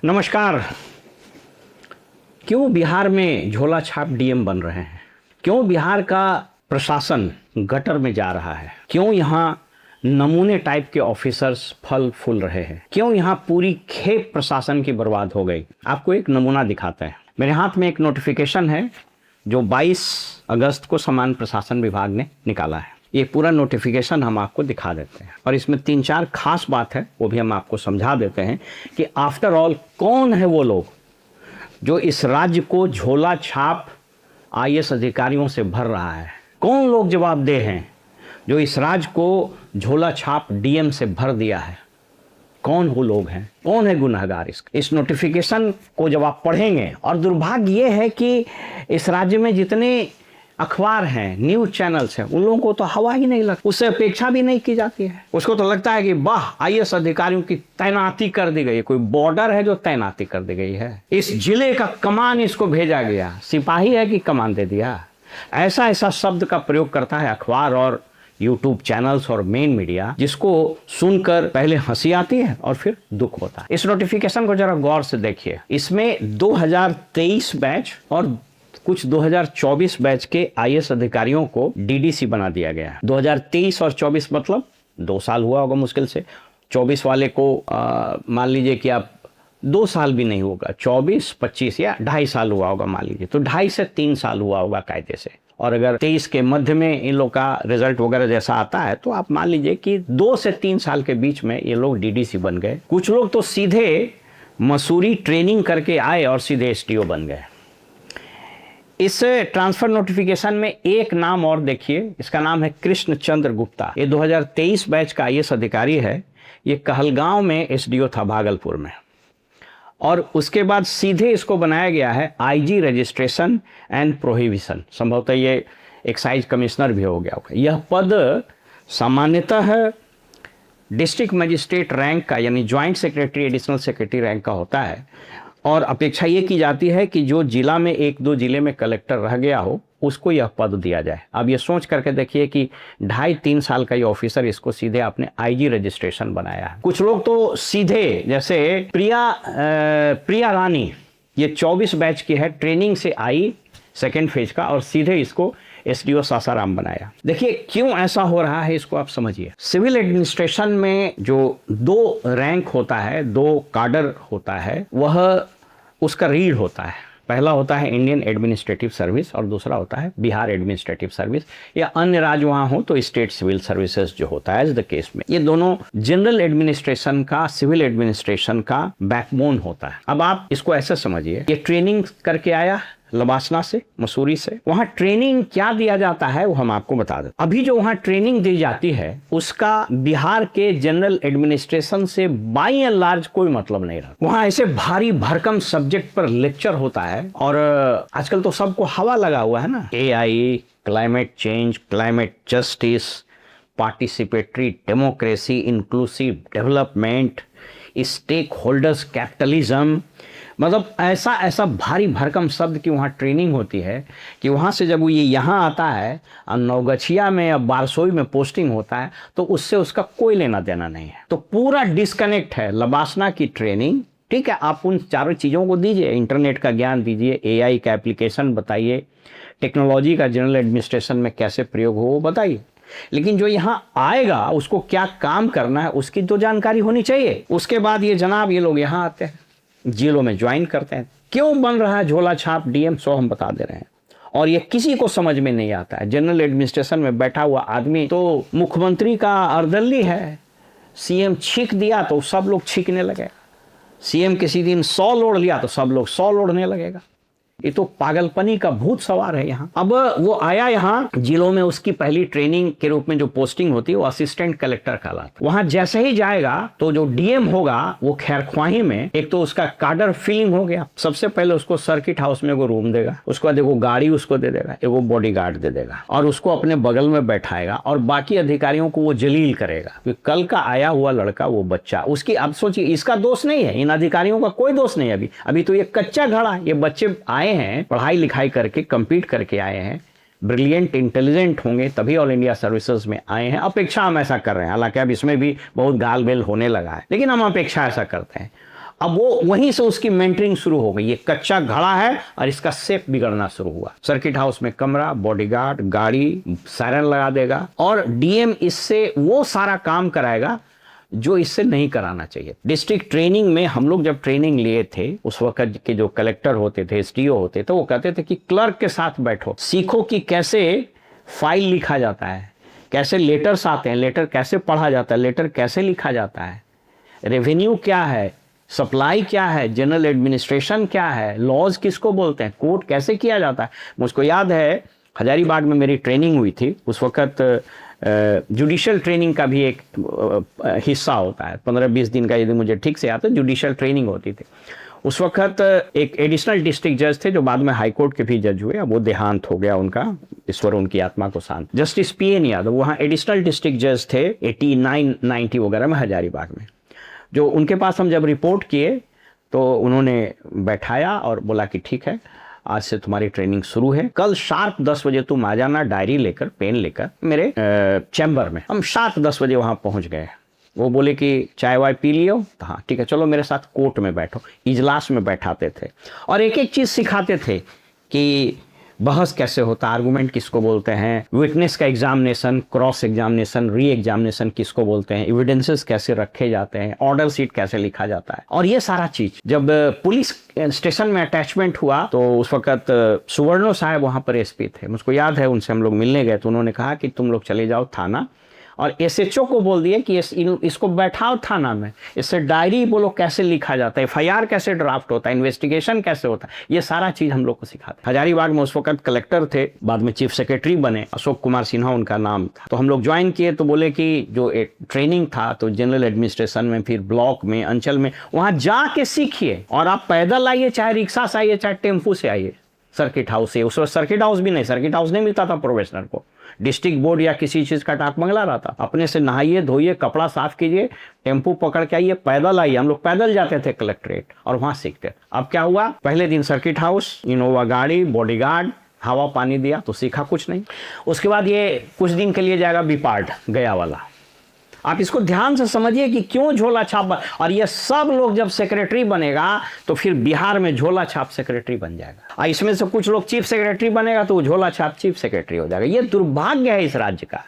नमस्कार। क्यों बिहार में झोला छाप डीएम बन रहे हैं? क्यों बिहार का प्रशासन गटर में जा रहा है? क्यों यहाँ नमूने टाइप के ऑफिसर्स फल फूल रहे हैं? क्यों यहाँ पूरी खेप प्रशासन की बर्बाद हो गई? आपको एक नमूना दिखाते हैं। मेरे हाथ में एक नोटिफिकेशन है जो 22 अगस्त को सामान्य प्रशासन विभाग ने निकाला है। ये पूरा नोटिफिकेशन हम आपको दिखा देते हैं और इसमें 3-4 खास बात है, वो भी हम आपको समझा देते हैं कि आफ्टर ऑल कौन है वो लोग जो इस राज्य को झोला छाप आईएएस अधिकारियों से भर रहा है। कौन लोग जवाबदेह हैं जो इस राज्य को झोला छाप डीएम से भर दिया है? कौन वो लोग हैं? कौन है गुनहगार? इस नोटिफिकेशन को जब आप पढ़ेंगे, और दुर्भाग्य ये है कि इस राज्य में जितने अखबार हैं, न्यूज चैनल्स हैं, उन लोगों को तो हवा ही नहीं लगती, उससे अपेक्षा भी नहीं की जाती है। उसको तो लगता है कि वाह, आईएएस अधिकारियों की तैनाती कर दी गई है, कोई बॉर्डर है जो तैनाती कर दी गई है, इस जिले का कमान इसको भेजा गया, सिपाही है कि कमान दे दिया। ऐसा शब्द का प्रयोग करता है अखबार और यूट्यूब चैनल्स और मेन मीडिया, जिसको सुनकर पहले हंसी आती है और फिर दुख होता है। इस नोटिफिकेशन को जरा गौर से देखिए। इसमें 2023 बैच और कुछ 2024 बैच के आईएएस अधिकारियों को डीडीसी बना दिया गया है। 2023 और 24 मतलब 2 साल हुआ होगा मुश्किल से। 24 वाले को मान लीजिए कि आप 2 साल भी नहीं होगा, 24-25 या 2.5 साल हुआ होगा मान लीजिए, तो 2.5 से 3 साल हुआ होगा कायदे से। और अगर 23 के मध्य में इन लोग का रिजल्ट वगैरह जैसा आता है तो आप मान लीजिए कि 2 से 3 साल के बीच में ये लोग डीडीसी बन गए। कुछ लोग तो सीधे मसूरी ट्रेनिंग करके आए और सीधे एसटीओ बन गए। इस ट्रांसफर नोटिफिकेशन में एक नाम और देखिए, इसका नाम है कृष्ण चंद्र गुप्ता। ये 2023 बैच का आईएएस अधिकारी है। ये कहलगांव में एसडीओ था, भागलपुर में, और उसके बाद सीधे इसको बनाया गया है आईजी रजिस्ट्रेशन एंड प्रोहिबिशन। संभवतः ये एक्साइज कमिश्नर भी हो गया होगा। यह पद सामान्यतः डिस्ट्रिक्ट मजिस्ट्रेट रैंक का, यानी joint secretary additional secretary rank का होता है, और अपेक्षा ये की जाती है कि जो जिला में 1-2 जिले में कलेक्टर रह गया हो उसको यह पद दिया जाए। अब ये सोच करके देखिए कि 2.5-3 साल का ये ऑफिसर, इसको सीधे आपने आईजी रजिस्ट्रेशन बनाया है। कुछ लोग तो सीधे, जैसे प्रिया रानी, ये 24 बैच की है, ट्रेनिंग से आई सेकेंड फेज का, और सीधे इसको एसडीओ सासाराम बनाया। देखिए क्यों ऐसा हो रहा है, इसको आप समझिए। सिविल एडमिनिस्ट्रेशन में जो 2 रैंक होता है, 2 काडर होता है, वह उसका रीढ़ होता है। पहला होता है इंडियन एडमिनिस्ट्रेटिव सर्विस और दूसरा होता है बिहार एडमिनिस्ट्रेटिव सर्विस, या अन्य राज्य वहाँ हो तो स्टेट सिविल सर्विसेज जो होता है एज द केस में। ये दोनों जनरल एडमिनिस्ट्रेशन का, सिविल एडमिनिस्ट्रेशन का बैकबोन होता है। अब आप इसको ऐसे समझिए, ये ट्रेनिंग करके आया लबासना से, मसूरी से। वहां ट्रेनिंग क्या दिया जाता है वो हम आपको बता दें। अभी जो वहां ट्रेनिंग दी जाती है उसका बिहार के जनरल एडमिनिस्ट्रेशन से बाई एंड लार्ज कोई मतलब नहीं रहा। वहां ऐसे भारी भरकम सब्जेक्ट पर लेक्चर होता है, और आजकल तो सबको हवा लगा हुआ है ना, AI, climate change, climate justice, participatory democracy, inclusive development, stakeholders capitalism, मतलब ऐसा भारी भरकम शब्द की वहाँ ट्रेनिंग होती है कि वहाँ से जब ये यहाँ आता है और नवगछिया में या बारसोई में पोस्टिंग होता है तो उससे उसका कोई लेना देना नहीं है। तो पूरा डिस्कनेक्ट है। लबासना की ट्रेनिंग, ठीक है, आप उन चारों चीज़ों को दीजिए, इंटरनेट का ज्ञान दीजिए, एआई का एप्लीकेशन बताइए, टेक्नोलॉजी का जनरल एडमिनिस्ट्रेशन में कैसे प्रयोग हो वो बताइए, लेकिन जो यहाँ आएगा उसको क्या काम करना है उसकी तो जानकारी होनी चाहिए। उसके बाद ये जनाब, ये लोग यहाँ आते हैं, जिलों में ज्वाइन करते हैं। क्यों बन रहा है झोला छाप डीएम, सो हम बता दे रहे हैं, और ये किसी को समझ में नहीं आता है। जनरल एडमिनिस्ट्रेशन में बैठा हुआ आदमी तो मुख्यमंत्री का अर्दली है। सीएम छींक दिया तो सब लोग छींकने लगेगा, सीएम किसी दिन 100 लोड लिया तो सब लोग 100 लोडने लगेगा। ये तो पागलपनी का भूत सवार है यहाँ। अब वो आया यहाँ जिलों में, उसकी पहली ट्रेनिंग के रूप में जो पोस्टिंग होती है वो असिस्टेंट कलेक्टर कहलाता। वहां जैसे ही जाएगा तो जो डीएम होगा वो खैरख्वाही में, एक तो उसका काडर फिलिंग हो गया। सबसे पहले उसको सर्किट हाउस में एगो रूम देगा, उसके बाद एगो गाड़ी उसको दे देगा, एगो बॉडीगार्ड दे देगा, और उसको अपने बगल में बैठाएगा, और बाकी अधिकारियों को वो जलील करेगा कि कल का आया हुआ लड़का वो बच्चा उसकी। अब सोचिए, इसका दोष नहीं है, इन अधिकारियों का कोई दोष नहीं है। अभी तो ये कच्चा घड़ा, ये बच्चे आए हैं पढ़ाई लिखाई करके, कंपीट करके आए हैं, ब्रिलियंट इंटेलिजेंट होंगे तभी ऑल इंडिया सर्विसेज में आए हैं। अपेक्षा हम ऐसा कर रहे हैं, हालांकि अब इसमें भी बहुत गाल बेल होने लगा है, लेकिन हम अपेक्षा ऐसा करते हैं। अब वो वहीं से उसकी मेंटरिंग शुरू हो गई। ये कच्चा घड़ा है और इसका शेप बिगड़ना शुरू हुआ। सर्किट हाउस में कमरा, बॉडीगार्ड, गाड़ी, सायरन लगा देगा और डीएम इससे वो सारा काम कराएगा जो इससे नहीं कराना चाहिए। डिस्ट्रिक्ट ट्रेनिंग में हम लोग जब ट्रेनिंग लिए थे, उस वक्त के जो कलेक्टर होते थे, एसडीओ होते थे, वो कहते थे कि क्लर्क के साथ बैठो, सीखो कि कैसे फाइल लिखा जाता है, कैसे लेटर्स आते हैं, लेटर कैसे पढ़ा जाता है, लेटर कैसे लिखा जाता है, रेवेन्यू क्या है, सप्लाई क्या है, जनरल एडमिनिस्ट्रेशन क्या है, लॉज किसको बोलते हैं, कोर्ट कैसे किया जाता है। मुझको याद है हजारीबाग में मेरी ट्रेनिंग हुई थी, उस वक्त जुडिशियल ट्रेनिंग का भी एक हिस्सा होता है, 15-20 दिन का, यदि मुझे ठीक से याद है, जुडिशियल ट्रेनिंग होती थी। उस वक्त एक एडिशनल डिस्ट्रिक्ट जज थे जो बाद में हाई कोर्ट के भी जज हुए, अब वो देहांत हो गया उनका, ईश्वर उनकी आत्मा को शांत, जस्टिस पीएन यादव, वहाँ एडिशनल डिस्ट्रिक्ट जज थे 89-90 वगैरह में हजारीबाग में। जो उनके पास हम जब रिपोर्ट किए तो उन्होंने बैठाया और बोला कि ठीक है, आज से तुम्हारी ट्रेनिंग शुरू है, कल शार्प 10 बजे तुम आ जाना डायरी लेकर, पेन लेकर मेरे चैम्बर में। हम शार्प 10 बजे वहाँ पहुँच गए। वो बोले कि चाय वाय पी लियो, तो हाँ ठीक है, चलो मेरे साथ कोर्ट में बैठो। इजलास में बैठाते थे और एक एक चीज़ सिखाते थे कि बहस कैसे होता है, आर्गूमेंट किसको बोलते हैं, विटनेस का examination, cross examination, re examination किसको बोलते हैं, एविडेंसेस कैसे रखे जाते हैं, ऑर्डर शीट कैसे लिखा जाता है। और ये सारा चीज जब पुलिस स्टेशन में अटैचमेंट हुआ तो उस वक्त सुवर्णो साहब वहाँ पर एसपी थे, मुझको याद है, उनसे हम लोग मिलने गए तो उन्होंने कहा कि तुम लोग चले जाओ थाना और एसएचओ को बोल दिए कि इसको बैठाओ थाना में, इससे डायरी बोलो कैसे लिखा जाता है, एफआईआर कैसे ड्राफ्ट होता है, इन्वेस्टिगेशन कैसे होता है, ये सारा चीज हम लोग को सिखाते। हजारीबाग में उस वक्त कलेक्टर थे, बाद में चीफ सेक्रेटरी बने, अशोक कुमार सिन्हा उनका नाम था। तो हम लोग ज्वाइन किए तो बोले कि जो एक ट्रेनिंग था तो जनरल एडमिनिस्ट्रेशन में, फिर ब्लॉक में, अंचल में, वहां जाके सीखिए और आप पैदल आइए, चाहे रिक्शा से आइए, चाहे टेम्पू से आइए, सर्किट हाउस से। उस वक्त सर्किट हाउस भी नहीं, सर्किट हाउस नहीं मिलता था प्रोफेशनल को, डिस्ट्रिक्ट बोर्ड या किसी चीज का डाक बंगला रहता। अपने से नहाइए, धोइए, कपड़ा साफ कीजिए, टेम्पू पकड़ के आइए, पैदल आइए। हम लोग पैदल जाते थे कलेक्ट्रेट और वहां सीखते। अब क्या हुआ, पहले दिन सर्किट हाउस, इनोवा गाड़ी, बॉडीगार्ड, हवा पानी दिया तो सीखा कुछ नहीं। उसके बाद ये कुछ दिन के लिए जाएगा बिपार्ड, गया वाला। आप इसको ध्यान से समझिए कि क्यों झोला छाप और ये सब लोग जब सेक्रेटरी बनेगा तो फिर बिहार में झोला छाप सेक्रेटरी बन जाएगा। और इसमें से कुछ लोग चीफ सेक्रेटरी बनेगा तो वो झोला छाप चीफ सेक्रेटरी हो जाएगा। ये दुर्भाग्य है इस राज्य का।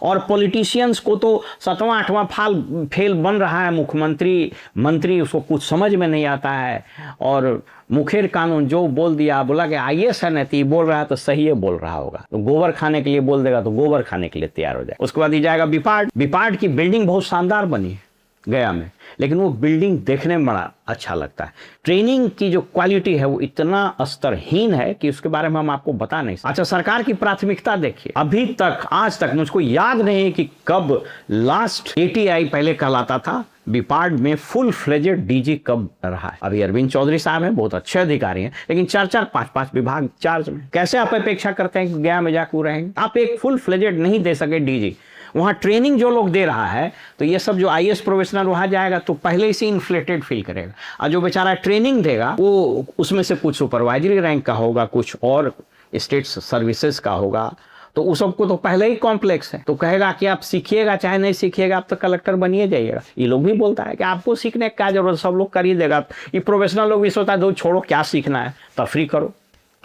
और पॉलिटिशियंस को तो 7वां 8वां फेल बन रहा है, मुख्यमंत्री, मंत्री, उसको कुछ समझ में नहीं आता है। और मुखेर कानून जो बोल दिया, बोला कि आईएएस है, नहीं बोल रहा है तो सही है बोल रहा होगा, तो गोबर खाने के लिए बोल देगा तो गोबर खाने के लिए तैयार हो जाए। उसके बाद ही जाएगा बिपार्ड। बिपार्ड की बिल्डिंग बहुत शानदार बनी गया में, लेकिन वो बिल्डिंग देखने में बड़ा अच्छा लगता है। ट्रेनिंग की जो क्वालिटी है वो इतना स्तरहीन है कि उसके बारे में हम आपको बता नहीं सकते। अच्छा, सरकार की प्राथमिकता देखिए, अभी तक आज तक मुझको याद नहीं कि कब लास्ट एटीआई पहले कहलाता था, बिपार्ड में फुल फ्लेजेड डीजी कब रहा है। अभी अरविंद चौधरी साहब हैं, बहुत अच्छे अधिकारी हैं, लेकिन 4-4, 5-5 विभाग चार्ज में। कैसे आप अपेक्षा करते हैं कि गया में जाकर रहेंगे? आप एक फुल फ्लेजेड नहीं दे सके डीजी। वहाँ ट्रेनिंग जो लोग दे रहा है, तो ये सब जो आईएएस प्रोफेशनल वहाँ जाएगा तो पहले से इन्फ्लेटेड फील करेगा। और जो बेचारा ट्रेनिंग देगा वो उसमें से कुछ सुपरवाइजरी रैंक का होगा, कुछ और स्टेट सर्विसेज का होगा, तो उस सबको तो पहले ही कॉम्प्लेक्स है, तो कहेगा कि आप सीखिएगा चाहे नहीं सीखिएगा, आप तो कलेक्टर बनिए जाइएगा। ये लोग भी बोलता है कि आपको सीखने का क्या जरूरत, सब लोग कर ही देगा। ये प्रोफेशनल लोग भी सोचता है दो छोड़ो, क्या सीखना है, तफरी करो,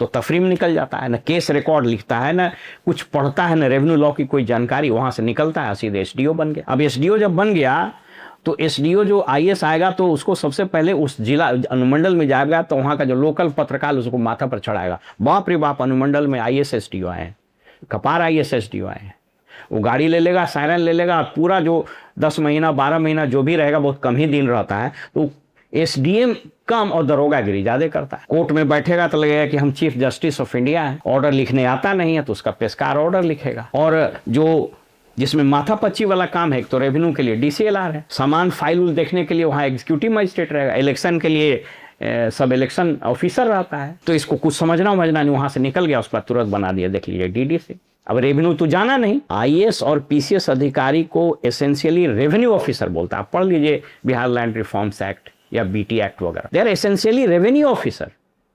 तो तफरी में निकल जाता है। ना केस रिकॉर्ड लिखता है, ना कुछ पढ़ता है, ना रेवेन्यू लॉ की कोई जानकारी, वहां से निकलता है, सीधे एसडीओ बन गया। अब एसडीओ जब बन गया तो एसडीओ जो आईएएस आएगा तो उसको सबसे पहले उस जिला अनुमंडल में जाएगा, तो वहां का जो लोकल पत्रकार उसको माथा पर चढ़ाएगा, बाप रे बाप, अनुमंडल में आईएएस एसडीओ आए हैं, कपार आईएएस एसडीओ आए हैं। वो गाड़ी ले लेगा, सायरन ले लेगा, पूरा जो 10 महीना 12 महीना जो भी रहेगा, बहुत कम ही दिन रहता है, तो एसडीएम कम और दरोगागिरी ज्यादा करता है। कोर्ट में बैठेगा तो लगेगा कि हम चीफ जस्टिस ऑफ इंडिया हैं। ऑर्डर लिखने आता नहीं है तो उसका पेशकार ऑर्डर लिखेगा। और जो जिसमें माथापच्ची वाला काम है, एक तो रेवेन्यू के लिए डीसीएलआर है, सामान फाइल देखने के लिए वहाँ एग्जीक्यूटिव मजिस्ट्रेट रहेगा, इलेक्शन के लिए सब इलेक्शन ऑफिसर रहता है। तो इसको कुछ समझना नहीं, वहां से निकल गया, उसका तुरंत बना दिया, देख लीजिए डीडी से। अब रेवेन्यू तो जाना नहीं। आईएएस और पीसीएस अधिकारी को एसेंशियली रेवेन्यू ऑफिसर बोलता है। आप पढ़ लीजिए बिहार लैंड रिफॉर्म्स एक्ट या बीटी एक्ट वगैरह, they are essentially revenue officer.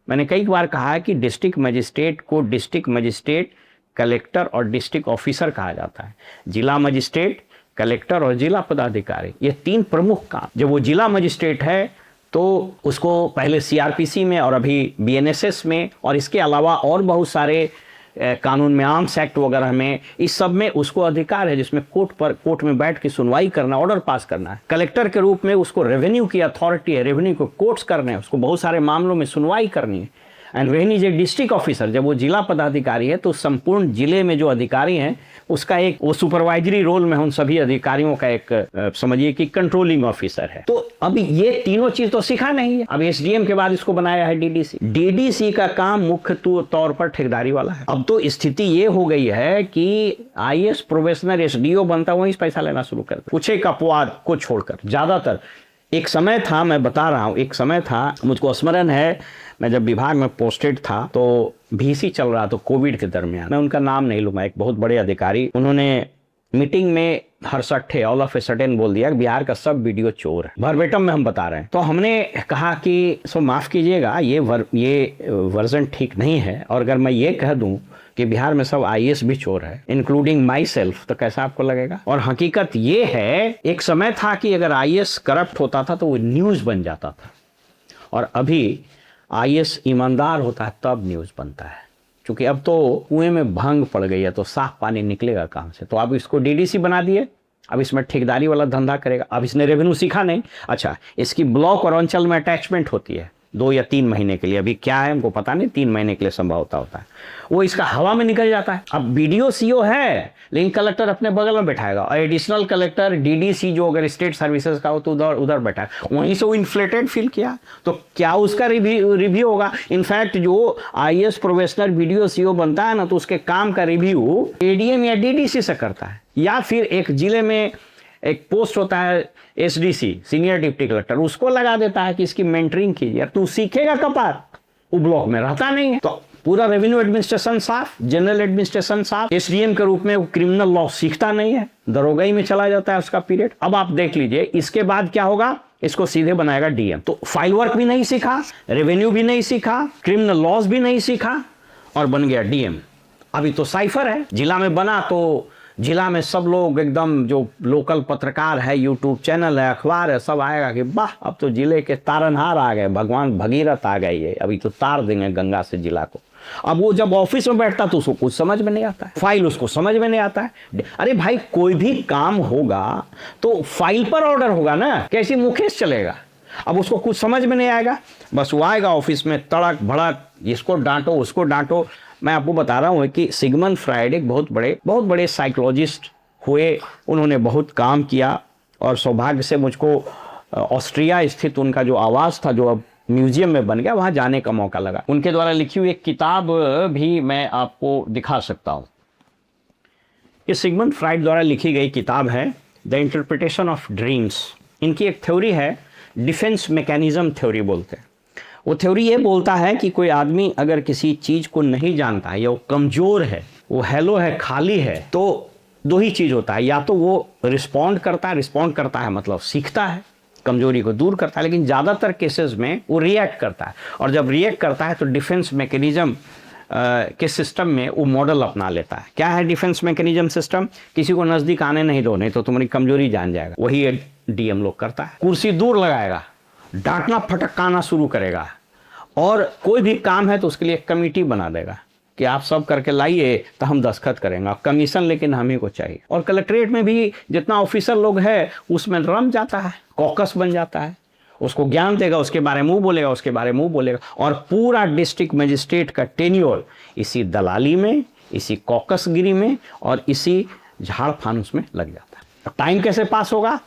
मैंने कई बार कहा है कि डिस्ट्रिक्ट मजिस्ट्रेट को डिस्ट्रिक्ट मजिस्ट्रेट, कलेक्टर और डिस्ट्रिक्ट ऑफिसर कहा जाता है। जिला मजिस्ट्रेट, कलेक्टर और जिला पदाधिकारी, ये 3 प्रमुख काम। जब वो जिला मजिस्ट्रेट है तो उसको पहले सीआरपीसी में और अभी बीएनएसएस में और इसके अलावा और बहुत सारे कानून में, आर्म्स एक्ट वगैरह में, इस सब में उसको अधिकार है जिसमें कोर्ट में बैठ के सुनवाई करना, ऑर्डर पास करना है। कलेक्टर के रूप में उसको रेवेन्यू की अथॉरिटी है, रेवेन्यू को कोर्ट्स करने हैं, उसको बहुत सारे मामलों में सुनवाई करनी है। And when is a district officer, जब वो जिला पदाधिकारी है तो संपूर्ण जिले में जो अधिकारी हैं उसका एक वो सुपरवाइजरी रोल में उन सभी अधिकारियों का एक समझिए कि कंट्रोलिंग ऑफिसर है। तो अभी ये तीनों चीज तो सीखा नहीं है। अब एसडीएम के बाद इसको बनाया है डीडीसी। डीडीसी का काम मुख्य तौर पर ठेकेदारी वाला है। अब तो स्थिति ये हो गई है कि आईएएस प्रोबेशनर एसडीओ बनता वहीं पैसा लेना शुरू कर, कुछ एक अपवाद को छोड़कर ज्यादातर। एक समय था, मैं बता रहा हूँ, एक समय था, मुझको स्मरण है, मैं जब विभाग में पोस्टेड था तो भीसी चल रहा था कोविड के दरमियान। मैं उनका नाम नहीं लूंगा, एक बहुत बड़े अधिकारी, उन्होंने मीटिंग में हरसट्ठे ऑल ऑफ ए सडन बोल दिया बिहार का सब वीडियो चोर है। वर्बेटम में हम बता रहे हैं। तो हमने कहा कि सो माफ कीजिएगा, ये वर्जन ठीक नहीं है, और अगर मैं ये कह दूं कि बिहार में सब आईएएस भी चोर है इंक्लूडिंग माई सेल्फ, तो कैसा आपको लगेगा? और हकीकत ये है, एक समय था कि अगर आईएएस करप्ट होता था तो वो न्यूज बन जाता था, और अभी आईएएस ईमानदार होता है तब न्यूज बनता है। क्योंकि अब तो कुएं में भंग पड़ गई है तो साफ पानी निकलेगा कहां से। तो अब इसको डीडीसी बना दिए, अब इसमें ठेकेदारी वाला धंधा करेगा। अब इसने रेवेन्यू सीखा नहीं। अच्छा, इसकी ब्लॉक और अंचल में अटैचमेंट होती है 2 या 3 महीने के लिए, अभी क्या है हमको पता नहीं, 3 महीने के लिए संभवता होता है, वो इसका हवा में निकल जाता है। अब बीडीओ सीओ है लेकिन कलेक्टर अपने बगल में बैठाएगा, और एडिशनल कलेक्टर डीडीसी जो अगर स्टेट सर्विसेज का हो तो उधर बैठा है, वहीं से वो इन्फ्लेटेड फील किया तो क्या उसका रिव्यू होगा? इनफैक्ट जो आईएएस प्रोबेशनर बीडीओ सीओ बनता है ना, तो उसके काम का रिव्यू एडीएम या डीडीसी से करता है, या फिर एक जिले में एक पोस्ट होता है एसडीसी, सीनियर डिप्टी कलेक्टर, उसको लगा देता है कि इसकी मेंटरिंग कीजिए। तू सीखेगा कपार, वो ब्लॉक में रहता नहीं है। तो पूरा रेवेन्यू एडमिनिस्ट्रेशन साफ, जनरल एडमिनिस्ट्रेशन साफ, एसडीएम के रूप में वो क्रिमिनल लॉ सीखता नहीं है, दरोगाई में चला जाता है उसका पीरियड। अब आप देख लीजिए इसके बाद क्या होगा, इसको सीधे बनाएगा डीएम। तो फाइल वर्क भी नहीं सीखा, रेवेन्यू भी नहीं सीखा, क्रिमिनल लॉज भी नहीं सीखा, और बन गया डीएम। अभी तो साइफर है, जिला में बना तो जिला में सब लोग एकदम जो लोकल पत्रकार है, यूट्यूब चैनल है, अखबार है, सब आएगा कि वाह अब तो जिले के तारनहार आ गए, भगवान भगीरथ आ गए, ये अभी तो तार देंगे गंगा से जिला को। अब वो जब ऑफिस में बैठता तो उसको कुछ समझ में नहीं आता है, फाइल उसको समझ में नहीं आता है। अरे भाई, कोई भी काम होगा तो फाइल पर ऑर्डर होगा ना, कैसी मुकेश चलेगा? अब उसको कुछ समझ में नहीं आएगा, बस वो आएगा ऑफिस में तड़क भड़क, इसको डांटो उसको डांटो। मैं आपको बता रहा हूँ कि सिगमंड फ्रायड एक बहुत बड़े साइकोलॉजिस्ट हुए, उन्होंने बहुत काम किया, और सौभाग्य से मुझको ऑस्ट्रिया स्थित उनका जो आवास था, जो अब म्यूजियम में बन गया, वहाँ जाने का मौका लगा। उनके द्वारा लिखी हुई एक किताब भी मैं आपको दिखा सकता हूँ। ये सिगमंड फ्रायड द्वारा लिखी गई किताब है द इंटरप्रिटेशन ऑफ ड्रीम्स। इनकी एक थ्योरी है, डिफेंस मैकेनिज्म थ्योरी बोलते हैं। वो थ्योरी ये बोलता है कि कोई आदमी अगर किसी चीज़ को नहीं जानता है, या वो कमज़ोर है, वो हेलो है, खाली है, तो 2 ही चीज़ होता है, या तो वो रिस्पॉन्ड करता है मतलब सीखता है, कमजोरी को दूर करता है, लेकिन ज़्यादातर केसेस में वो रिएक्ट करता है, और जब रिएक्ट करता है तो डिफेंस मैकेनिज्म के सिस्टम में वो मॉडल अपना लेता है। क्या है डिफेंस मैकेनिज्म सिस्टम? किसी को नज़दीक आने नहीं दो, नहीं तो तुम्हारी कमजोरी जान जाएगा। वही डीएम लोग करता है, कुर्सी दूर लगाएगा, डांटना फटकाना शुरू करेगा, और कोई भी काम है तो उसके लिए एक कमेटी बना देगा कि आप सब करके लाइए तो हम दस्तखत करेंगे, कमीशन लेकिन हम ही को चाहिए। और कलेक्ट्रेट में भी जितना ऑफिसर लोग है उसमें रम जाता है, कॉकस बन जाता है, उसको ज्ञान देगा, उसके बारे में बोलेगा, उसके बारे में बोलेगा, और पूरा डिस्ट्रिक्ट मजिस्ट्रेट का टेन्योर इसी दलाली में, इसी कॉकसगिरी में और इसी झाड़ फानुस में लग जाता है। अब टाइम कैसे पास होगा?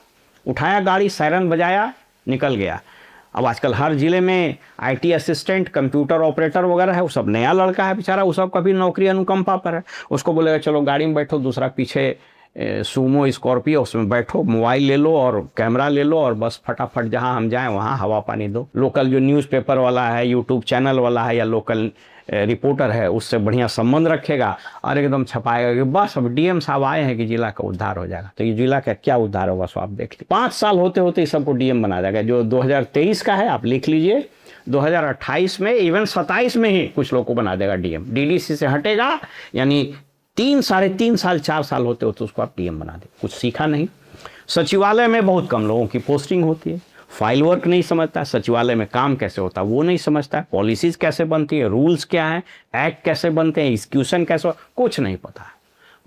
उठाया गाड़ी, सायरन बजाया, निकल गया। अब आजकल हर जिले में आईटी असिस्टेंट, कंप्यूटर ऑपरेटर वगैरह है, वो सब नया लड़का है बेचारा, वो सब कभी नौकरी अनुकंपा पर है, उसको बोलेगा चलो गाड़ी में बैठो, दूसरा पीछे सूमो स्कॉर्पियो, उसमें बैठो, मोबाइल ले लो और कैमरा ले लो, और बस फटाफट जहां हम जाएं वहां हवा पानी दो। लोकल जो न्यूज़पेपर वाला है, यूट्यूब चैनल वाला है, या लोकल रिपोर्टर है, उससे बढ़िया संबंध रखेगा और एकदम छपाएगा कि बस अब डीएम साहब आए हैं कि जिला का उद्धार हो जाएगा। तो ये जिला का क्या उद्धार होगा सो आप देख लीजिए। 5 साल होते होते ही सबको डीएम बना देगा। जो 2023 का है आप लिख लीजिए, 2028 में, इवन 27 में ही कुछ लोग को बना देगा डीएम। डीडीसी से हटेगा, यानी 3, साढ़े 3 साल, 4 साल होते होते उसको आप डीएम बना दे। कुछ सीखा नहीं। सचिवालय में बहुत कम लोगों की पोस्टिंग होती है, फाइल वर्क नहीं समझता, सचिवालय में काम कैसे होता है वो नहीं समझता, पॉलिसीज कैसे बनती है, रूल्स क्या हैं, एक्ट कैसे बनते हैं, एग्जीक्यूशन कैसे कुछ नहीं पता,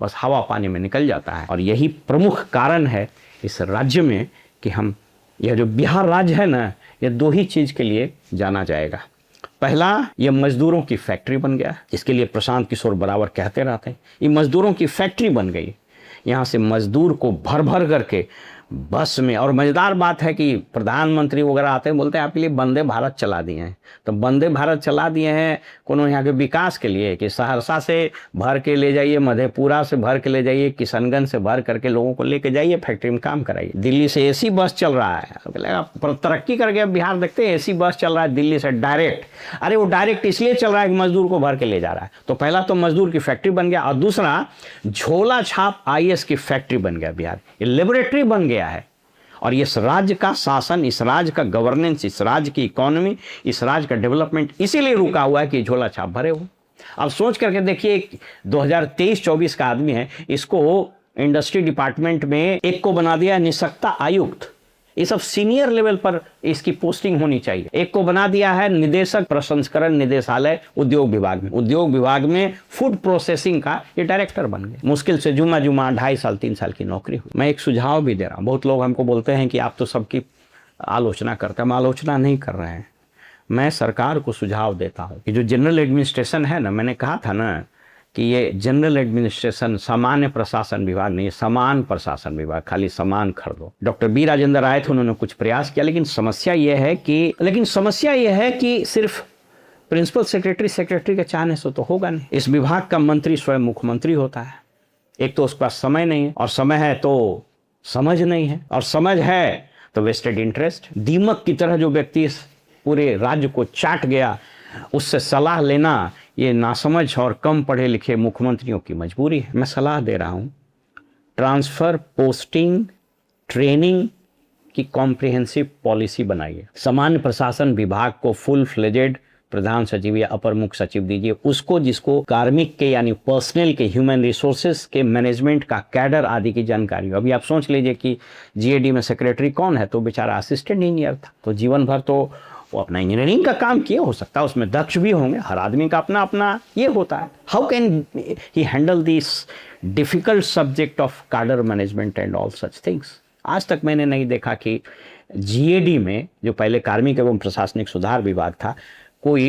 बस हवा पानी में निकल जाता है। और यही प्रमुख कारण है इस राज्य में कि हम, यह जो बिहार राज्य है ना, ये दो ही चीज़ के लिए जाना जाएगा। पहला, ये मजदूरों की फैक्ट्री बन गया, जिसके लिए प्रशांत किशोर बराबर कहते रहते हैं, ये मजदूरों की फैक्ट्री बन गई। यहाँ से मजदूर को भर भर करके बस में, और मज़ेदार बात है कि प्रधानमंत्री वगैरह आते हैं, बोलते हैं आपके लिए वंदे भारत चला दिए हैं। तो वंदे भारत चला दिए हैं कोनो यहाँ के विकास के लिए कि सहरसा से भर के ले जाइए, मधेपुरा से भर के ले जाइए, किशनगंज से भर करके लोगों को लेके जाइए, फैक्ट्री में काम कराइए। दिल्ली से एसी बस चल रहा है, तरक्की कर गया बिहार, देखते हैं एसी बस चल रहा है दिल्ली से डायरेक्ट। अरे वो डायरेक्ट इसलिए चल रहा है कि मजदूर को भर के ले जा रहा है। तो पहला तो मजदूर की फैक्ट्री बन गया, और दूसरा झोला छाप IAS की फैक्ट्री बन गया बिहार, ये लेबोरेटरी बन गया है। और इस राज्य का शासन, इस राज्य का गवर्नेंस, इस राज्य की इकोनॉमी, इस राज्य का डेवलपमेंट इसीलिए रुका हुआ है कि झोला छाप भरे हो। अब सोच करके देखिए, 2023-24 का आदमी है, इसको इंडस्ट्री डिपार्टमेंट में एक को बना दिया निष्पक्षता आयुक्त। ये सब सीनियर लेवल पर इसकी पोस्टिंग होनी चाहिए। एक को बना दिया है निदेशक प्रसंस्करण निदेशालय उद्योग विभाग में, उद्योग विभाग में फूड प्रोसेसिंग का ये डायरेक्टर बन गए। मुश्किल से जुमा 2.5 साल 3 साल की नौकरी हुई। मैं एक सुझाव भी दे रहा हूँ, बहुत लोग हमको बोलते हैं कि आप तो सबकी आलोचना करते हैं। हम आलोचना नहीं कर रहे हैं, मैं सरकार को सुझाव देता हूँ कि जो जनरल एडमिनिस्ट्रेशन है ना, मैंने कहा था ना कि ये जनरल एडमिनिस्ट्रेशन सामान्य प्रशासन विभाग नहीं, समान प्रशासन विभाग, खाली सामान खरीदो। डॉक्टर बी राजेंद्र आए थे, उन्होंने कुछ प्रयास किया, लेकिन समस्या यह है कि सिर्फ प्रिंसिपल सेक्रेटरी के चाहने से तो होगा नहीं। इस विभाग का मंत्री स्वयं मुख्यमंत्री होता है। एक तो उसके पास समय नहीं है, और समय है तो समझ नहीं है, और समझ है तो वेस्टेड इंटरेस्ट। दीमक की तरह जो व्यक्ति इस पूरे राज्य को चाट गया, उससे सलाह लेना ये नासमझ और कम पढ़े लिखे मुख्यमंत्रियों की मजबूरी है। मैं सलाह दे रहा हूँ, ट्रांसफ़र, पोस्टिंग, ट्रेनिंग की कॉम्प्रिहेंसिव पॉलिसी बनाइए। सामान्य प्रशासन विभाग को फुल फ्लेजेड प्रधान सचिव या अपर मुख्य सचिव दीजिए, उसको जिसको कार्मिक के यानी पर्सनल के, ह्यूमन रिसोर्सेज के मैनेजमेंट का, कैडर आदि की जानकारी हो। अभी आप सोच लीजिए कि GAD में सेक्रेटरी कौन है, तो बेचारा असिस्टेंट इंजीनियर था, तो जीवन भर तो वो अपना इंजीनियरिंग का काम किया, हो सकता है उसमें दक्ष भी होंगे, हर आदमी का अपना अपना ये होता है। How can he handle this difficult subject of cadre management and all such things. आज तक मैंने नहीं देखा कि GAD में, जो पहले कार्मिक एवं प्रशासनिक सुधार विभाग था, कोई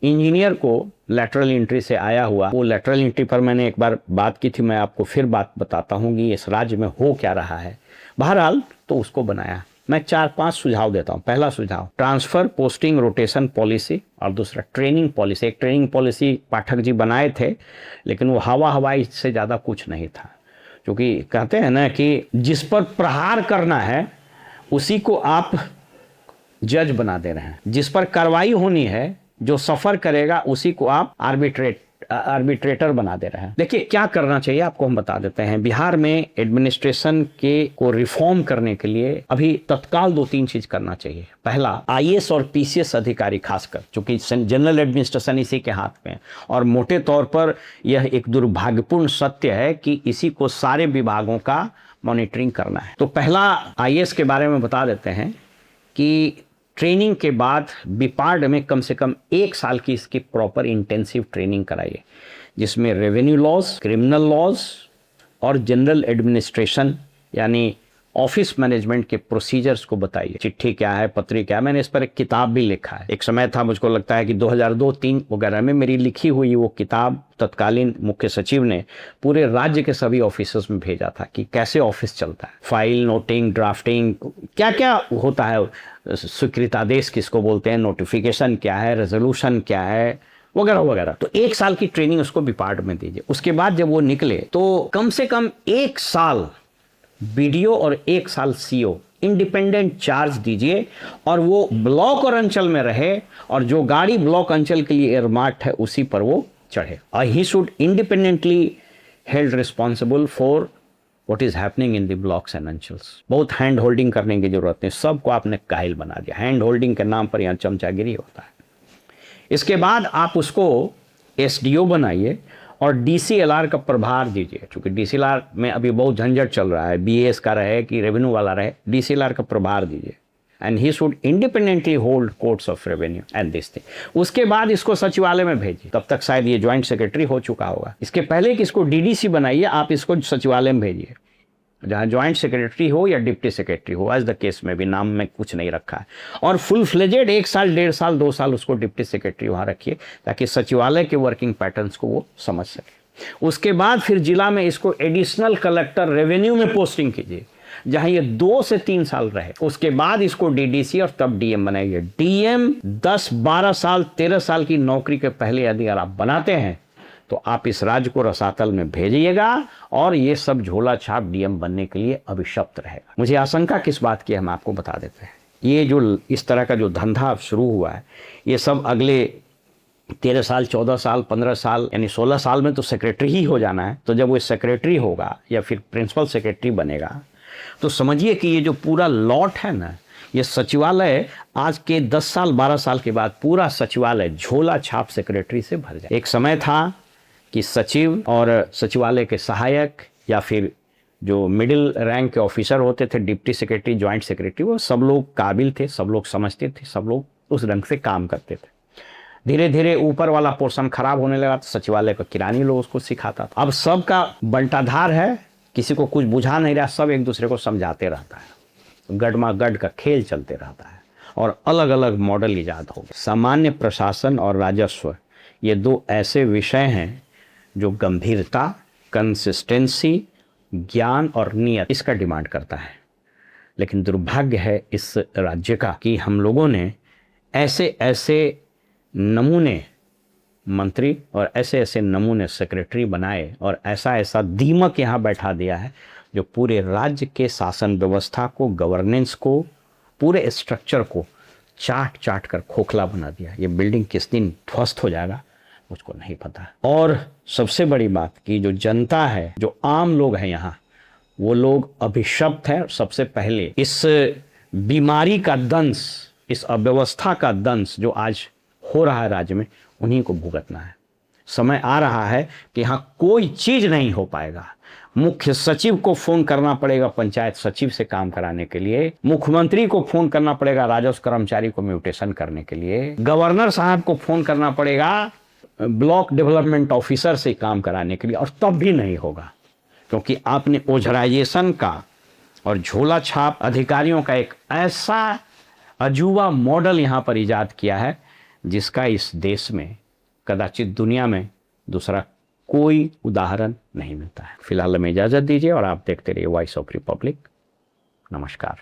इंजीनियर को लैटरल एंट्री से आया हुआ, वो लैटरल एंट्री पर मैंने एक बार बात की थी, मैं आपको फिर बात बताता हूँ कि इस राज्य में हो क्या रहा है। बहरहाल तो उसको बनाया। मैं 4-5 सुझाव देता हूँ। पहला सुझाव, ट्रांसफ़र, पोस्टिंग, रोटेशन पॉलिसी, और दूसरा ट्रेनिंग पॉलिसी। एक ट्रेनिंग पॉलिसी पाठक जी बनाए थे, लेकिन वो हवाई से ज़्यादा कुछ नहीं था, क्योंकि कहते हैं ना कि जिस पर प्रहार करना है उसी को आप जज बना दे रहे हैं, जिस पर कार्रवाई होनी है, जो सफ़र करेगा उसी को आप आर्बिट्रेटर बना दे रहे हैं। देखिए क्या करना चाहिए आपको हम बता देते हैं। बिहार में एडमिनिस्ट्रेशन के को रिफॉर्म करने के लिए अभी तत्काल 2-3 चीज करना चाहिए। पहला, IAS और PCS अधिकारी खासकर, चूंकि जनरल एडमिनिस्ट्रेशन इसी के हाथ में है, और मोटे तौर पर यह एक दुर्भाग्यपूर्ण सत्य है कि इसी को सारे विभागों का मॉनिटरिंग करना है। तो पहला IAS के बारे में बता देते हैं कि ट्रेनिंग के बाद बिपार्ड में कम से कम 1 साल की इसकी प्रॉपर इंटेंसिव ट्रेनिंग कराइए, जिसमें रेवेन्यू लॉज, क्रिमिनल लॉज और जनरल एडमिनिस्ट्रेशन यानी ऑफिस मैनेजमेंट के प्रोसीजर्स को बताइए। चिट्ठी क्या है, पत्री क्या है। मैंने इस पर एक किताब भी लिखा है। एक समय था, मुझको लगता है कि 2002-3 वगैरह में मेरी लिखी हुई वो किताब तत्कालीन मुख्य सचिव ने पूरे राज्य के सभी ऑफिसर्स में भेजा था कि कैसे ऑफिस चलता है, फाइल नोटिंग, ड्राफ्टिंग, क्या क्या होता है, स्वीकृतादेश किसको बोलते हैं, नोटिफिकेशन क्या है, रेजोल्यूशन क्या है, वगैरह वगैरह। तो 1 साल की ट्रेनिंग उसको विपार्ड में दीजिए। उसके बाद जब वो निकले तो कम से कम 1 साल BDO और 1 साल CO इंडिपेंडेंट चार्ज दीजिए, और वो ब्लॉक और अंचल में रहे, और जो गाड़ी ब्लॉक अंचल के लिए एयरमार्क्ड है उसी पर वो चढ़े। He should independently held responsible for what is happening in the blocks and अंचल्स। बहुत हैंड होल्डिंग करने की जरूरत नहीं, सबको आपने काहिल बना दिया। हैंड होल्डिंग के नाम पर यहाँ चमचागिरी होता है। इसके बाद आप उसको SDO बनाइए और DCLR का प्रभार दीजिए, क्योंकि DCLR में अभी बहुत झंझट चल रहा है, BAS का रहे कि रेवेन्यू वाला रहे, DCLR का प्रभार दीजिए। And he should independently hold courts of revenue and this thing. उसके बाद इसको सचिवालय में भेजिए, तब तक शायद ये ज्वाइंट सेक्रेटरी हो चुका होगा। इसके पहले कि इसको डीडीसी बनाइए, आप इसको सचिवालय में भेजिए, जहाँ ज्वाइंट सेक्रेटरी हो या डिप्टी सेक्रेटरी हो, एज द केस में भी, नाम में कुछ नहीं रखा है। और फुल फ्लेजेड 1 साल 1.5 साल 2 साल उसको डिप्टी सेक्रेटरी वहाँ रखिए, ताकि सचिवालय के वर्किंग पैटर्न्स को वो समझ सके। उसके बाद फिर जिला में इसको एडिशनल कलेक्टर रेवेन्यू में पोस्टिंग कीजिए, जहां ये 2 से 3 साल रहे। उसके बाद इसको डीडीसी और तब डीएम बनाइए। डीएम 10, 12 साल, 13 साल की नौकरी के पहले यदि आप बनाते हैं तो आप इस राज्य को रसातल में भेजिएगा और ये सब झोला छाप डीएम बनने के लिए अभिशप्त रहेगा। मुझे आशंका किस बात की है, हम आपको बता देते हैं। ये जो इस तरह का जो धंधा शुरू हुआ है, ये सब अगले 13 साल, 14 साल, 15 साल, यानी 16 साल में तो सेक्रेटरी ही हो जाना है। तो जब वो सेक्रेटरी होगा या फिर प्रिंसिपल सेक्रेटरी बनेगा, तो समझिए कि ये जो पूरा लॉट है ना, ये सचिवालय आज के 10 साल 12 साल के बाद पूरा सचिवालय झोला छाप सेक्रेटरी से भर जाए। एक समय था कि सचिव और सचिवालय के सहायक या फिर जो मिडिल रैंक के ऑफिसर होते थे, डिप्टी सेक्रेटरी, ज्वाइंट सेक्रेटरी, वो सब लोग काबिल थे, सब लोग समझते थे, सब लोग उस ढंग से काम करते थे। धीरे धीरे ऊपर वाला पोर्शन खराब होने लगा तो सचिवालय का किरानी लोग उसको सिखाता था। अब सबका बंटाधार है, किसी को कुछ बुझा नहीं रहा, सब एक दूसरे को समझाते रहता है, गडमा गड का खेल चलते रहता है और अलग अलग मॉडल ईजाद हो गए। सामान्य प्रशासन और राजस्व, ये 2 ऐसे विषय हैं जो गंभीरता, कंसिस्टेंसी, ज्ञान और नियत, इसका डिमांड करता है। लेकिन दुर्भाग्य है इस राज्य का कि हम लोगों ने ऐसे ऐसे नमूने मंत्री और ऐसे ऐसे नमूने सेक्रेटरी बनाए और ऐसा ऐसा दीमक यहाँ बैठा दिया है जो पूरे राज्य के शासन व्यवस्था को, गवर्नेंस को, पूरे स्ट्रक्चर को चाट चाट कर खोखला बना दिया। ये बिल्डिंग किस दिन ध्वस्त हो जाएगा मुझको नहीं पता। और सबसे बड़ी बात कि जो जनता है, जो आम लोग हैं यहाँ, वो लोग अभिशप्त हैं। सबसे पहले इस बीमारी का दंश, इस अव्यवस्था का दंश जो आज हो रहा है राज्य में, उन्हीं को भुगतना है। समय आ रहा है कि यहाँ कोई चीज नहीं हो पाएगा। मुख्य सचिव को फोन करना पड़ेगा पंचायत सचिव से काम कराने के लिए, मुख्यमंत्री को फोन करना पड़ेगा राजस्व कर्मचारी को म्यूटेशन करने के लिए, गवर्नर साहब को फोन करना पड़ेगा ब्लॉक डेवलपमेंट ऑफिसर से काम कराने के लिए, और तब भी नहीं होगा, क्योंकि आपने ओझराइजेशन का और झोला छाप अधिकारियों का एक ऐसा अजूबा मॉडल यहाँ पर इजाद किया है जिसका इस देश में, कदाचित दुनिया में दूसरा कोई उदाहरण नहीं मिलता है। फिलहाल हमें इजाज़त दीजिए और आप देखते रहिए वॉइस ऑफ रिपब्लिक। नमस्कार।